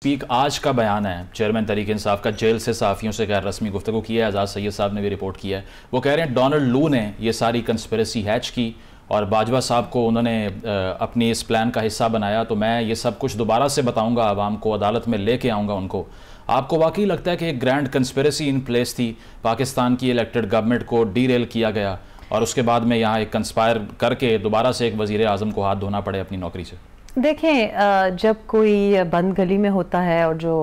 Speak آج کا بیان ہے چیئرمین تحریک انصاف کا، جیل سے صحافیوں سے غیر رسمی گفتگو کی ہے، اعزاز سید صاحب نے بھی رپورٹ کیا ہے. وہ کہہ رہے ہیں ڈونلڈ لو نے یہ ساری کنسپریسی ہیچ کی اور باجوہ صاحب کو انہوں نے اپنی اس پلان کا حصہ بنایا، تو میں یہ سب کچھ دوبارہ سے بتاؤں گا عوام کو، عدالت میں لے کے آؤں گا ان کو. آپ کو واقعی لگتا ہے کہ ایک گرینڈ کنسپریسی ان پلیس تھی، پاکستان کی الیکٹڈ گورنمنٹ کو ڈی ریل کیا گیا اور اس کے بعد میں یہاں ایک کنسپائر کر کے دوبارہ سے ایک وزیر اعظم کو ہاتھ دھونا پڑے اپنی نوکری سے؟ دیکھیں، جب کوئی بند گلی میں ہوتا ہے اور جو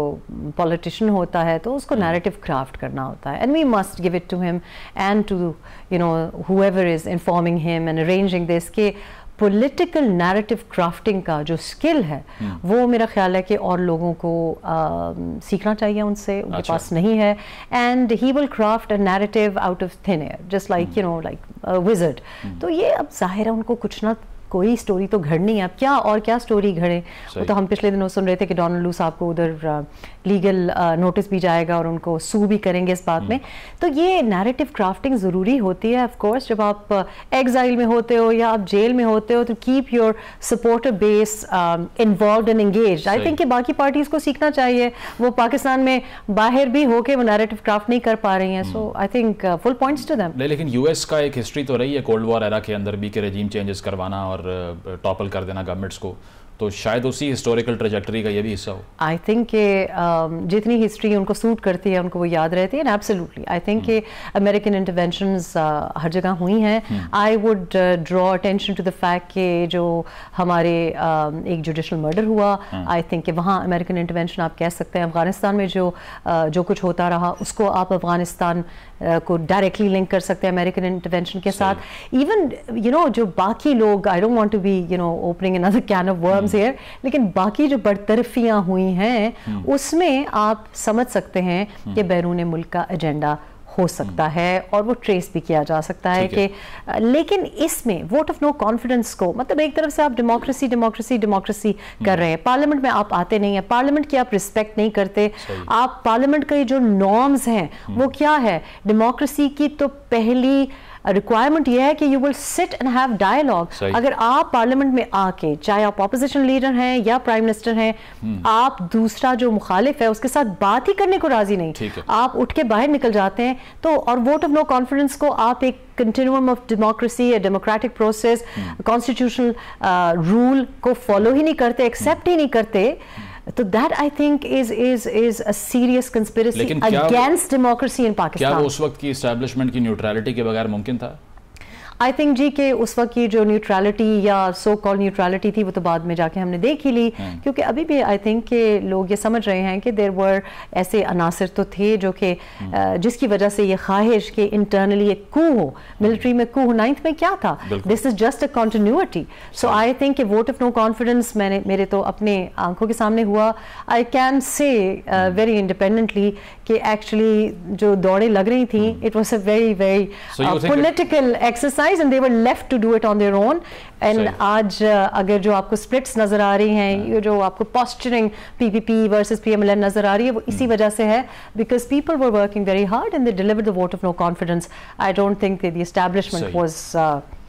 پولیٹیشین ہوتا ہے تو اس کو نیریٹو کرافٹ کرنا ہوتا ہے، and we must give it to him and to whoever is informing him and arranging this کہ پولیٹیکل نیریٹو کرافٹنگ کا جو اسکل ہے وہ میرا خیال ہے کہ اور لوگوں کو سیکھنا چاہیے ان سے، ان کے پاس نہیں ہے. And he will craft a narrative out of thin air just like like wizard. تو یہ اب ظاہر ہے ان کو کچھ نہ کوئی سٹوری تو گھڑنی ہے، اب کیا اور کیا سٹوری گھڑیں. وہ تو ہم پچھلے دنوں سن رہے تھے کہ ڈونلڈ لو صاحب کو ادھر لیگل نوٹس بھی جائے گا اور ان کو سو بھی کریں گے اس بات میں. تو یہ نیریٹو کرافٹنگ ضروری ہوتی ہے آف کورس. جب آپ ایگزائل میں ہوتے ہو یا آپ جیل میں ہوتے ہو تو keep your supporter base involved and engaged. I think کہ باقی پارٹیز کو سیکھنا چاہیے، وہ پاکستان میں باہر بھی ہو کے وہ نیریٹو کرافٹ نہیں کر پا رہی ہیں. So I think full points to them. لیکن یو ایس کا ایک ہسٹری تو رہی ہے کولڈ وار ایرا کے اندر بھی کہ رجیم چینجز کروانا اور ٹاپل کر دینا گورنمنٹس کو، تو شاید اسی ہسٹوریکل ٹریجیکٹری کا یہ بھی حصہ ہو. آئی تھنک کہ جتنی ہسٹری ان کو سوٹ کرتی ہے ان کو وہ یاد رہتی ہے. ایبسلیوٹلی آئی تھنک کہ امریکن انٹرونشنز ہر جگہ ہوئی ہیں. I would draw attention to the fact کہ جو ہمارے ایک جوڈیشل مرڈر ہوا، آئی تھنک کہ وہاں امریکن انٹرونشن آپ کہہ سکتے ہیں. افغانستان میں جو کچھ ہوتا رہا اس کو آپ افغانستان کو ڈائریکٹلی لنک کر سکتے ہیں امریکن انٹرونشن کے ساتھ. ایون جو باقی لوگ، I don't want to be opening another can of worms here, لیکن باقی جو برطرفیاں ہوئی ہیں اس میں آپ سمجھ سکتے ہیں کہ بیرون ملک کا ایجنڈا ہو سکتا ہے اور وہ ٹریس بھی کیا جا سکتا ہے کہ لیکن اس میں ووٹ آف نو کانفیڈنس کو، مطلب ایک طرف سے آپ ڈیموکریسی کر رہے ہیں، پارلیمنٹ میں آپ آتے نہیں ہیں، پارلیمنٹ کی آپ رسپیکٹ نہیں کرتے. آپ پارلیمنٹ کے جو نارمز ہیں وہ کیا ہے؟ ڈیموکریسی کی تو پہلی ریکوائرمنٹ یہ ہے کہ یو ول سٹ اینڈ ہیو ڈائلاگ. اگر آپ پارلیمنٹ میں آ کے، چاہے آپ اپوزیشن لیڈر ہیں یا پرائم منسٹر ہیں، آپ دوسرا جو مخالف ہے اس کے ساتھ بات ہی کرنے کو راضی نہیں، آپ اٹھ کے باہر نکل جاتے ہیں. تو اور ووٹ آف نو کانفیڈنس کو آپ ایک continuum of democracy, democratic process, constitutional rule کو فالو ہی نہیں کرتے، ایکسیپٹ ہی نہیں کرتے. تو that I think is a serious conspiracy against democracy in Pakistan. کیا وہ اس وقت کی اسٹیبلشمنٹ کی نیوٹرلٹی کے بغیر ممکن تھا؟ آئی تھنک جی کہ اس وقت کی جو نیوٹرلٹی یا سو کال نیوٹرلٹی تھی وہ تو بعد میں جا کے ہم نے دیکھ ہی لی، کیونکہ ابھی بھی آئی تھنک کہ لوگ یہ سمجھ رہے ہیں کہ دیر ور ایسے عناصر تو تھے جو کہ جس کی وجہ سے یہ خواہش کہ انٹرنلی ایک کو ہو، ملٹری میں کو ہو. 9th میں کیا تھا؟ This is just a continuity. So I think کہ ووٹ آف نو کانفیڈنس میرے تو اپنے آنکھوں کے سامنے ہوا. I can say very independently کہ ایکچولی جو دوڑیں لگ رہی تھیں it was a very very political exercise and they were left to do it on their own. And آج اگر جو آپ کو splits نظر آ رہی ہیں، یہ جو آپ کو posturing PPP versus PMLN نظر آ رہی ہے، وہ اسی وجہ سے ہے because people were working very hard and they delivered the vote of no confidence. I don't think that the establishment was